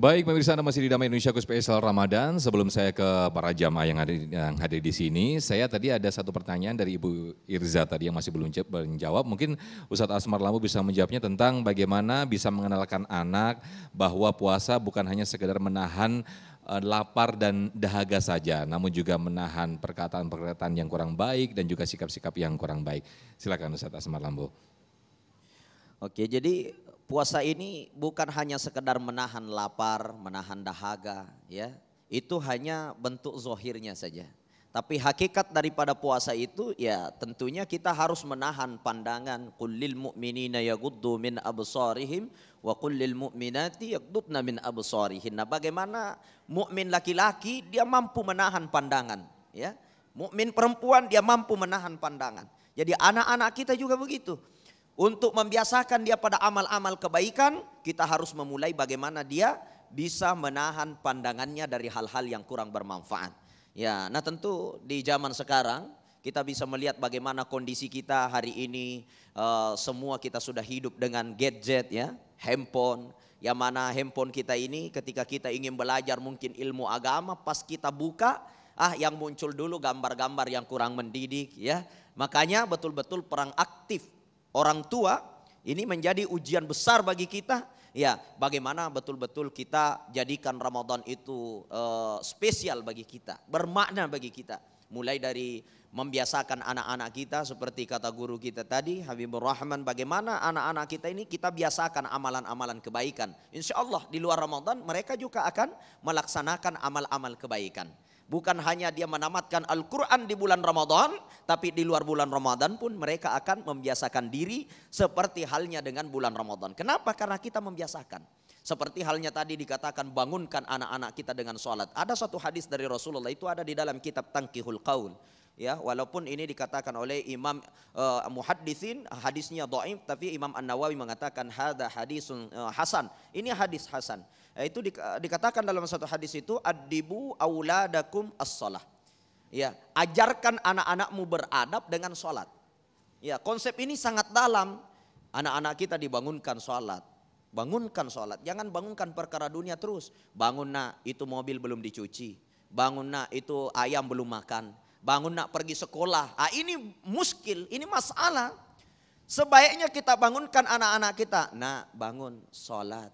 Baik, pemirsa, Anda masih di Damai Indonesiaku spesial Ramadan. Sebelum saya ke para jamaah yang hadir di sini, saya tadi ada satu pertanyaan dari Ibu Irza tadi yang masih belum menjawab. Mungkin Ustadz Asmar Lambu bisa menjawabnya tentang bagaimana bisa mengenalkan anak bahwa puasa bukan hanya sekedar menahan lapar dan dahaga saja, namun juga menahan perkataan-perkataan yang kurang baik dan juga sikap-sikap yang kurang baik. Silakan Ustadz Asmar Lambu. Oke, jadi puasa ini bukan hanya sekedar menahan lapar, menahan dahaga, ya. Itu hanya bentuk zohirnya saja. Tapi hakikat daripada puasa itu ya tentunya kita harus menahan pandangan. Qul lil mu'minina yaghuddu min absarihim wa qul lil mu'minati yaghuddna min absarihin. Nah, bagaimana mukmin laki-laki dia mampu menahan pandangan, ya. Mukmin perempuan dia mampu menahan pandangan. Jadi anak-anak kita juga begitu. Untuk membiasakan dia pada amal-amal kebaikan, kita harus memulai bagaimana dia bisa menahan pandangannya dari hal-hal yang kurang bermanfaat. Ya, nah tentu di zaman sekarang kita bisa melihat bagaimana kondisi kita hari ini, semua kita sudah hidup dengan gadget, ya, handphone. Yang mana handphone kita ini ketika kita ingin belajar mungkin ilmu agama, pas kita buka, yang muncul dulu gambar-gambar yang kurang mendidik, ya. Makanya betul-betul perang aktif orang tua ini menjadi ujian besar bagi kita, ya, bagaimana betul-betul kita jadikan Ramadan itu spesial bagi kita, bermakna bagi kita. Mulai dari membiasakan anak-anak kita seperti kata guru kita tadi Habibur Rahman, bagaimana anak-anak kita ini kita biasakan amalan-amalan kebaikan. Insya Allah di luar Ramadan mereka juga akan melaksanakan amal-amal kebaikan. Bukan hanya dia menamatkan Al-Quran di bulan Ramadan, tapi di luar bulan Ramadan pun mereka akan membiasakan diri seperti halnya dengan bulan Ramadan. Kenapa? Karena kita membiasakan. Seperti halnya tadi dikatakan bangunkan anak-anak kita dengan sholat. Ada satu hadis dari Rasulullah, itu ada di dalam kitab Tanqihul Qaul. Ya, walaupun ini dikatakan oleh Imam Muhadditsin hadisnya dhaif, tapi Imam An-Nawawi mengatakan hadza hadisun hasan. Ini hadis hasan. Itu dikatakan dalam satu hadis itu addibu auladakum as-shalah. Ya, ajarkan anak-anakmu beradab dengan sholat. Ya, konsep ini sangat dalam. Anak-anak kita dibangunkan sholat. Bangunkan sholat, jangan bangunkan perkara dunia terus. Bangun nak, itu mobil belum dicuci. Bangun nak, itu ayam belum makan. Bangun nak, pergi sekolah. Ini muskil, ini masalah. Sebaiknya kita bangunkan anak-anak kita. Nak, bangun sholat.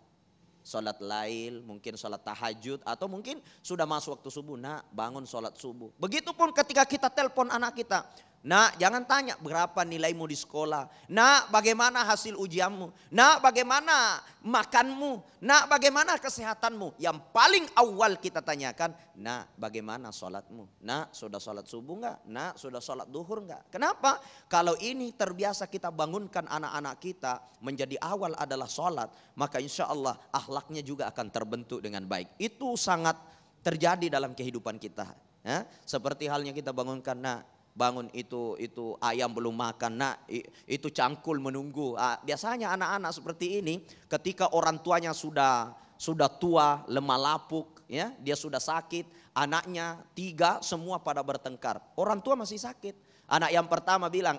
Sholat lail, mungkin sholat tahajud, atau mungkin sudah masuk waktu subuh. Nak, bangun sholat subuh. Begitupun ketika kita telepon anak kita. Nak, jangan tanya berapa nilaimu di sekolah. Nak, bagaimana hasil ujianmu. Nak, bagaimana makanmu. Nak, bagaimana kesehatanmu. Yang paling awal kita tanyakan, nak, bagaimana sholatmu. Nak, sudah sholat subuh enggak? Nak, sudah sholat duhur enggak? Kenapa? Kalau ini terbiasa kita bangunkan anak-anak kita menjadi awal adalah sholat, maka insya Allah akhlaknya juga akan terbentuk dengan baik. Itu sangat terjadi dalam kehidupan kita. Ya? Seperti halnya kita bangunkan, nak, bangun itu ayam belum makan, nak, itu cangkul menunggu. Biasanya anak-anak seperti ini ketika orang tuanya sudah tua, lemah lapuk, ya, dia sudah sakit, anaknya 3 semua pada bertengkar. Orang tua masih sakit. Anak yang pertama bilang,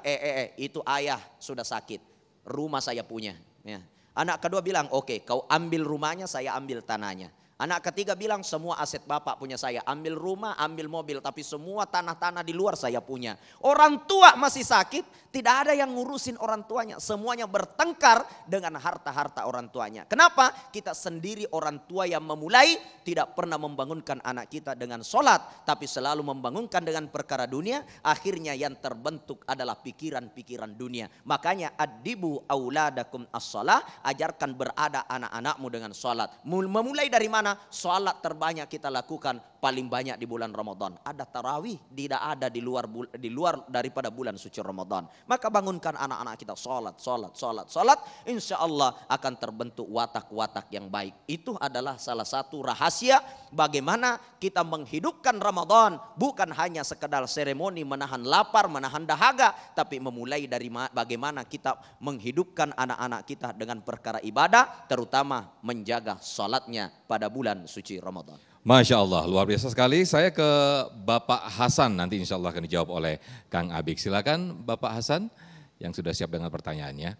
itu ayah sudah sakit, rumah saya punya. Ya. Anak kedua bilang, oke, kau ambil rumahnya, saya ambil tanahnya. Anak ketiga bilang semua aset bapak punya saya, ambil rumah, ambil mobil, tapi semua tanah-tanah di luar saya punya. Orang tua masih sakit, tidak ada yang ngurusin orang tuanya. Semuanya bertengkar dengan harta-harta orang tuanya. Kenapa? Kita sendiri orang tua yang memulai tidak pernah membangunkan anak kita dengan sholat, tapi selalu membangunkan dengan perkara dunia. Akhirnya yang terbentuk adalah pikiran-pikiran dunia. Makanya addibu auladakum as-shalah, ajarkan berada anak-anakmu dengan sholat. Memulai dari mana? Sholat terbanyak kita lakukan paling banyak di bulan Ramadan. Ada tarawih, tidak ada di luar daripada bulan suci Ramadan. Maka bangunkan anak-anak kita sholat. Insya Allah akan terbentuk watak-watak yang baik. Itu adalah salah satu rahasia bagaimana kita menghidupkan Ramadan. Bukan hanya sekedar seremoni menahan lapar, menahan dahaga, tapi memulai dari bagaimana kita menghidupkan anak-anak kita dengan perkara ibadah, terutama menjaga sholatnya pada bulan suci Ramadan. Masya Allah, luar biasa sekali. Saya ke Bapak Hasan, nanti insya Allah akan dijawab oleh Kang Abik. Silakan Bapak Hasan yang sudah siap dengan pertanyaannya.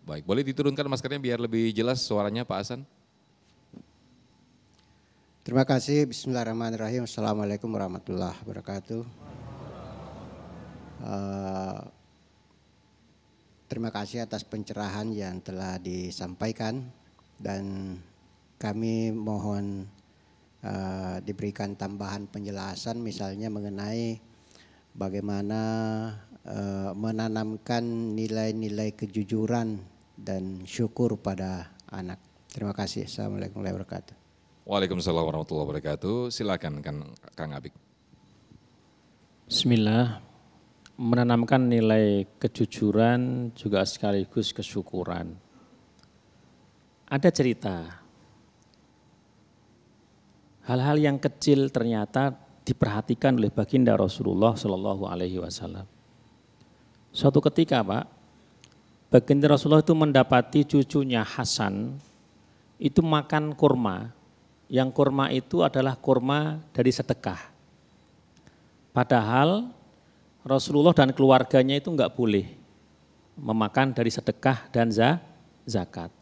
Baik, boleh diturunkan maskernya biar lebih jelas suaranya Pak Hasan. Terima kasih. Bismillahirrahmanirrahim. Assalamualaikum warahmatullahi wabarakatuh. Terima kasih atas pencerahan yang telah disampaikan dan kami mohon diberikan tambahan penjelasan misalnya mengenai bagaimana menanamkan nilai-nilai kejujuran dan syukur pada anak. Terima kasih. Assalamualaikum warahmatullahi wabarakatuh. Waalaikumsalam warahmatullahi wabarakatuh. Silakan Kang Abik. Bismillah. Menanamkan nilai kejujuran juga sekaligus kesyukuran. Ada cerita. Hal-hal yang kecil ternyata diperhatikan oleh baginda Rasulullah Shallallahu Alaihi Wasallam. Suatu ketika Pak, baginda Rasulullah itu mendapati cucunya Hasan itu makan kurma. Yang kurma itu adalah kurma dari sedekah. Padahal Rasulullah dan keluarganya itu enggak boleh memakan dari sedekah dan zakat.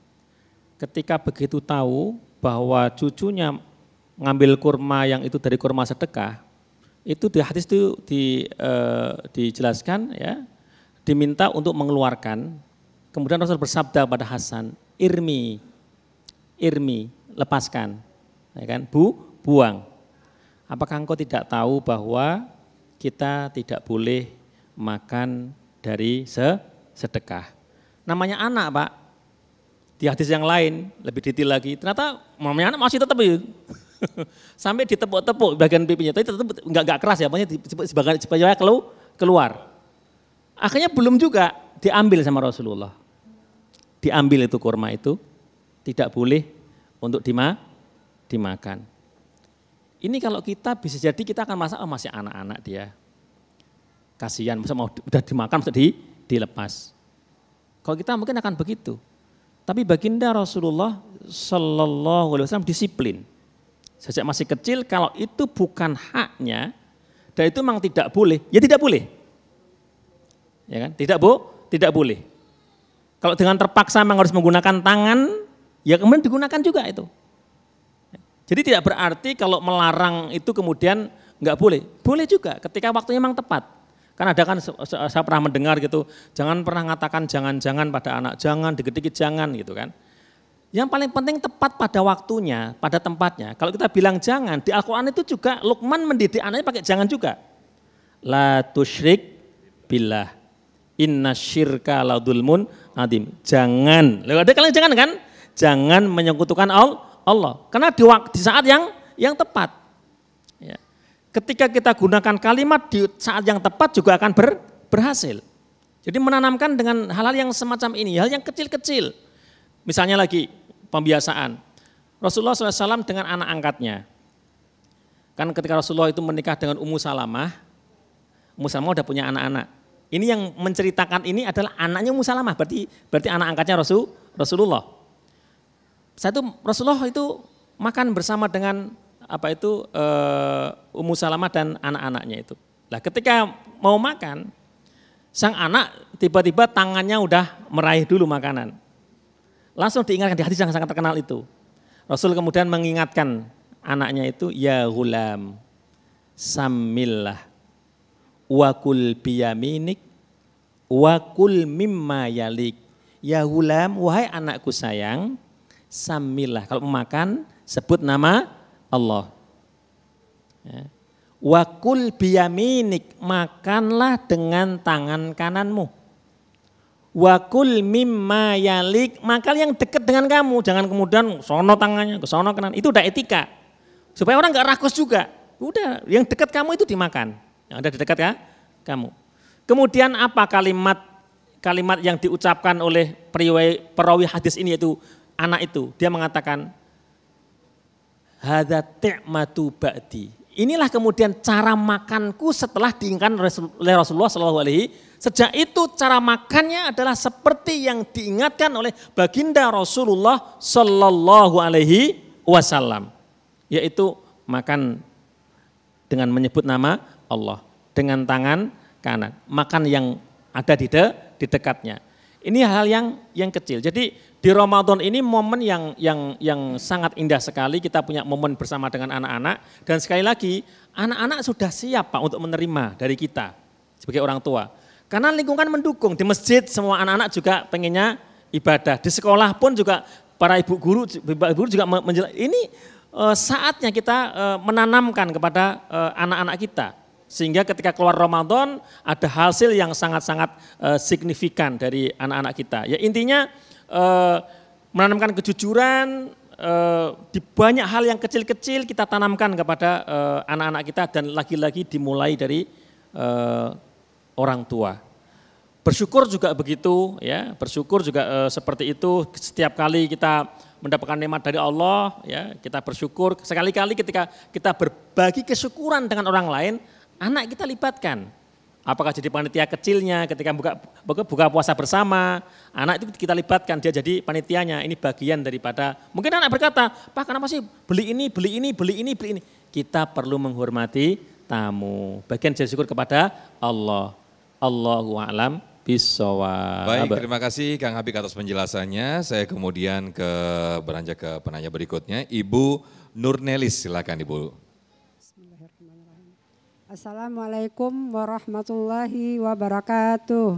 Ketika begitu tahu bahwa cucunya ngambil kurma yang itu dari kurma sedekah, itu di hadis itu dijelaskan ya, diminta untuk mengeluarkan. Kemudian Rasul bersabda pada Hasan, irmi, lepaskan. Ya kan? Buang. Apakah engkau tidak tahu bahwa kita tidak boleh makan dari sedekah? Namanya anak Pak. Di hadis yang lain lebih detail lagi. Ternyata mamanya anak masih tetap sampai ditepuk-tepuk bagian pipinya. Tapi tetap enggak keras ya, pokoknya supaya keluar. Akhirnya belum juga diambil sama Rasulullah. Diambil itu kurma itu, tidak boleh untuk dimakan. Ini kalau kita bisa jadi kita akan merasa oh masih anak-anak dia. Kasihan, masa mau udah dimakan masa dilepas. Kalau kita mungkin akan begitu. Tapi baginda Rasulullah Sallallahu Alaihi Wasallam disiplin. Sejak masih kecil kalau itu bukan haknya dan itu memang tidak boleh, ya tidak boleh. Ya kan? Tidak boleh. Kalau dengan terpaksa memang harus menggunakan tangan, ya kemudian digunakan juga itu. Jadi tidak berarti kalau melarang itu kemudian enggak boleh. Boleh juga ketika waktunya memang tepat. Karena ada kan saya pernah mendengar gitu, jangan pernah mengatakan jangan-jangan pada anak, jangan dikit-dikit jangan gitu kan. Yang paling penting tepat pada waktunya, pada tempatnya. Kalau kita bilang jangan, di Al-Quran itu juga Luqman mendidik anaknya pakai jangan juga. La tusyrik billah, inna syirka la dzulmun adzim. Jangan, ada kalian jangan kan? Jangan menyekutukan Allah, karena di saat yang tepat. Ya. Ketika kita gunakan kalimat di saat yang tepat juga akan berhasil. Jadi menanamkan dengan hal-hal yang semacam ini, hal yang kecil-kecil. Misalnya lagi pembiasaan, Rasulullah SAW dengan anak angkatnya. Kan ketika Rasulullah itu menikah dengan Ummu Salamah udah punya anak-anak. Ini yang menceritakan ini adalah anaknya Ummu Salamah, berarti anak angkatnya Rasulullah. Saat itu Rasulullah itu makan bersama dengan Ummu Salamah dan anak-anaknya itu. Nah ketika mau makan, sang anak tiba-tiba tangannya udah meraih dulu makanan. Langsung diingatkan di hadis yang sangat terkenal itu. Rasul kemudian mengingatkan anaknya itu, ya ghulam, samillah, wakul biyaminik, wakul mimma yalik. Ya ghulam, wahai anakku sayang, samillah, kalau makan sebut nama Allah. Ya. Wakul biyaminik, makanlah dengan tangan kananmu. Wakul mimma yalik, makan yang dekat dengan kamu, jangan kemudian sono tangannya ke sono kanan. Itu udah etika. Supaya orang enggak rakus juga. Udah, yang dekat kamu itu dimakan. Yang ada di dekat ya, kamu. Kemudian apa kalimat yang diucapkan oleh perawi hadis ini yaitu anak itu? Dia mengatakan hadza ti'matu ba'di. Inilah kemudian cara makanku setelah diingatkan oleh Rasulullah SAW. Sejak itu cara makannya adalah seperti yang diingatkan oleh baginda Rasulullah SAW. Yaitu makan dengan menyebut nama Allah. Dengan tangan kanan. Makan yang ada di dekatnya. Ini hal yang kecil. Jadi di Ramadan ini momen yang sangat indah sekali, kita punya momen bersama dengan anak-anak, dan sekali lagi anak-anak sudah siap Pak untuk menerima dari kita sebagai orang tua. Karena lingkungan mendukung, di masjid semua anak-anak juga pengennya ibadah, di sekolah pun juga para ibu guru juga ini saatnya kita menanamkan kepada anak-anak kita. Sehingga ketika keluar Ramadan ada hasil yang sangat-sangat signifikan dari anak-anak kita. Ya intinya menanamkan kejujuran di banyak hal yang kecil-kecil kita tanamkan kepada anak-anak kita, dan lagi-lagi dimulai dari orang tua. Bersyukur juga begitu ya, bersyukur juga seperti itu. Setiap kali kita mendapatkan nikmat dari Allah ya, kita bersyukur. Sekali-kali ketika kita berbagi kesyukuran dengan orang lain, anak kita libatkan. Apakah jadi panitia kecilnya ketika buka puasa bersama, anak itu kita libatkan, dia jadi panitianya. Ini bagian daripada, mungkin anak berkata, Pak kenapa sih beli ini. Kita perlu menghormati tamu. Bagian jadi syukur kepada Allah. Allahu a'lam bishawab. Baik, terima kasih Kang Habib atas penjelasannya. Saya kemudian beranjak ke penanya berikutnya. Ibu Nurnelis, silakan Ibu. Assalamualaikum warahmatullahi wabarakatuh.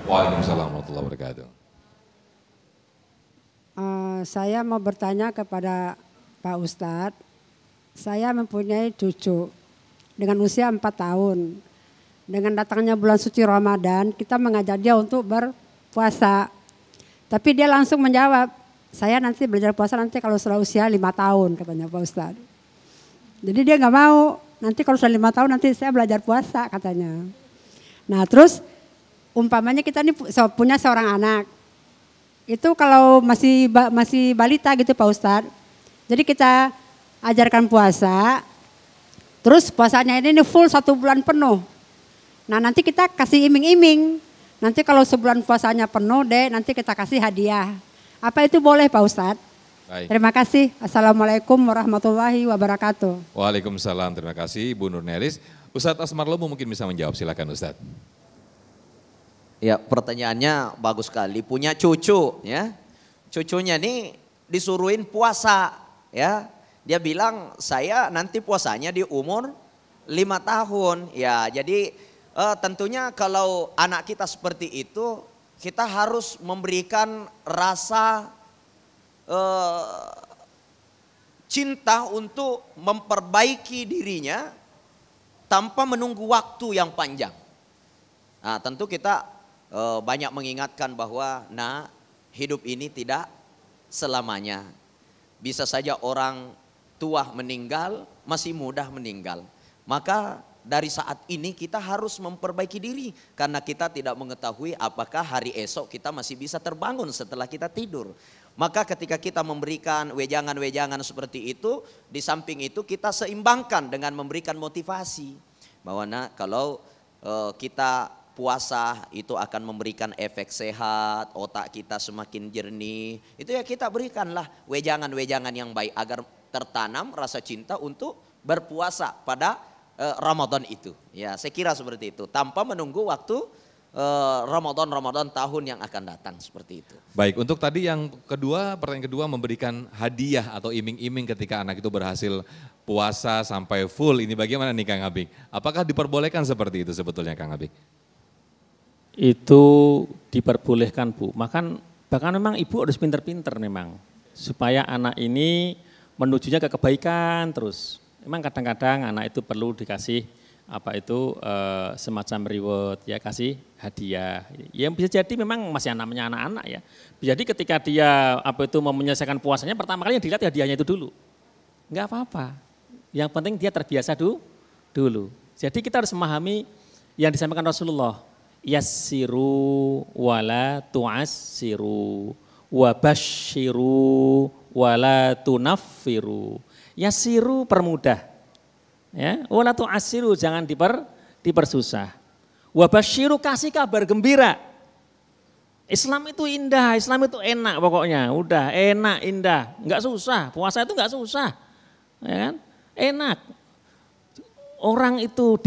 Waalaikumsalam warahmatullahi wabarakatuh. Saya mau bertanya kepada Pak Ustadz. Saya mempunyai cucu dengan usia 4 tahun. Dengan datangnya bulan suci Ramadan, kita mengajak dia untuk berpuasa. Tapi dia langsung menjawab, saya nanti belajar puasa nanti kalau sudah usia 5 tahun, katanya Pak Ustadz. Jadi dia nggak mau. Nanti kalau sudah 5 tahun nanti saya belajar puasa katanya. Nah terus umpamanya kita ini punya seorang anak. Itu kalau masih balita gitu Pak Ustadz. Jadi kita ajarkan puasa. Terus puasanya ini full 1 bulan penuh. Nah nanti kita kasih iming-iming. Nanti kalau sebulan puasanya penuh deh nanti kita kasih hadiah. Apa itu boleh Pak Ustadz? Baik. Terima kasih. Assalamualaikum warahmatullahi wabarakatuh. Waalaikumsalam, terima kasih Ibu Nurnelis. Ustadz Asmar Lobo mungkin bisa menjawab, silakan Ustadz. Ya pertanyaannya bagus sekali, punya cucu ya. Cucunya nih disuruhin puasa ya. Dia bilang saya nanti puasanya di umur 5 tahun. Ya jadi tentunya kalau anak kita seperti itu kita harus memberikan rasa cinta untuk memperbaiki dirinya tanpa menunggu waktu yang panjang. Nah, tentu kita banyak mengingatkan bahwa hidup ini tidak selamanya. Bisa saja orang tua meninggal, masih muda meninggal. Maka dari saat ini kita harus memperbaiki diri karena kita tidak mengetahui apakah hari esok kita masih bisa terbangun setelah kita tidur. Maka ketika kita memberikan wejangan-wejangan seperti itu, di samping itu kita seimbangkan dengan memberikan motivasi. Bahwa kalau kita puasa itu akan memberikan efek sehat, otak kita semakin jernih. Itu ya kita berikanlah wejangan-wejangan yang baik agar tertanam rasa cinta untuk berpuasa pada Ramadan itu. Ya saya kira seperti itu, tanpa menunggu waktu Ramadan tahun yang akan datang seperti itu. Baik, untuk tadi yang kedua, pertanyaan kedua memberikan hadiah atau iming-iming ketika anak itu berhasil puasa sampai full. Ini bagaimana nih Kang Habib? Apakah diperbolehkan seperti itu sebetulnya Kang Habib? Itu diperbolehkan Bu, bahkan memang ibu harus pinter-pinter memang. Supaya anak ini menujunya ke kebaikan terus. Memang kadang-kadang anak itu perlu dikasih semacam reward ya, kasih hadiah. Yang bisa jadi memang masih namanya anak-anak ya. Jadi ketika dia mau menyelesaikan puasanya, pertama kali yang dilihat hadiahnya itu dulu. Enggak apa-apa. Yang penting dia terbiasa dulu. Jadi kita harus memahami yang disampaikan Rasulullah. Yassiru wala tu'assiru wabashiru wala tunaffiru. Yassiru permudah. Ya, wala tu'assiru jangan dipersusah. Wabashiru kasih kabar gembira. Islam itu indah, Islam itu enak pokoknya. Udah enak, indah, enggak susah. Puasa itu enggak susah. Ya kan? Enak. Orang itu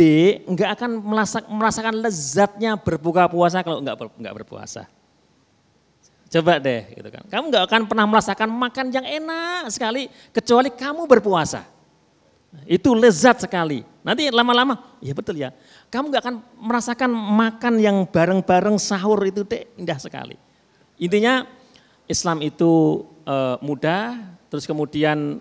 enggak akan merasakan lezatnya berbuka puasa kalau enggak berpuasa. Coba deh, gitu kan. Kamu nggak akan pernah merasakan makan yang enak sekali kecuali kamu berpuasa. Itu lezat sekali. Nanti lama-lama, ya betul ya. Kamu nggak akan merasakan makan yang bareng-bareng sahur itu deh indah sekali. Intinya Islam itu mudah, terus kemudian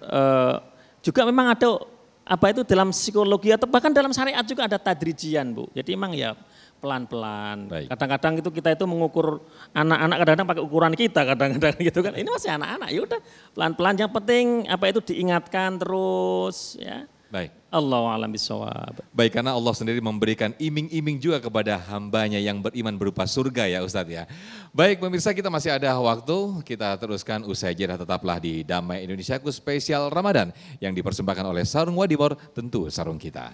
juga memang ada apa itu dalam psikologi atau bahkan dalam syariat juga ada tadrijian Bu. Jadi memang ya pelan-pelan. Baik. Kadang-kadang itu kita itu mengukur anak-anak kadang-kadang pakai ukuran kita kadang-kadang gitu kan. Ini masih anak-anak ya udah pelan-pelan yang penting apa itu diingatkan terus ya. Baik. Allahu a'lam bishawab. Baik, karena Allah sendiri memberikan iming-iming juga kepada hambanya yang beriman berupa surga ya Ustadz ya. Baik pemirsa, kita masih ada waktu, kita teruskan usai jeda, tetaplah di Damai Indonesiaku spesial Ramadan yang dipersembahkan oleh Sarung Wadimor, tentu sarung kita.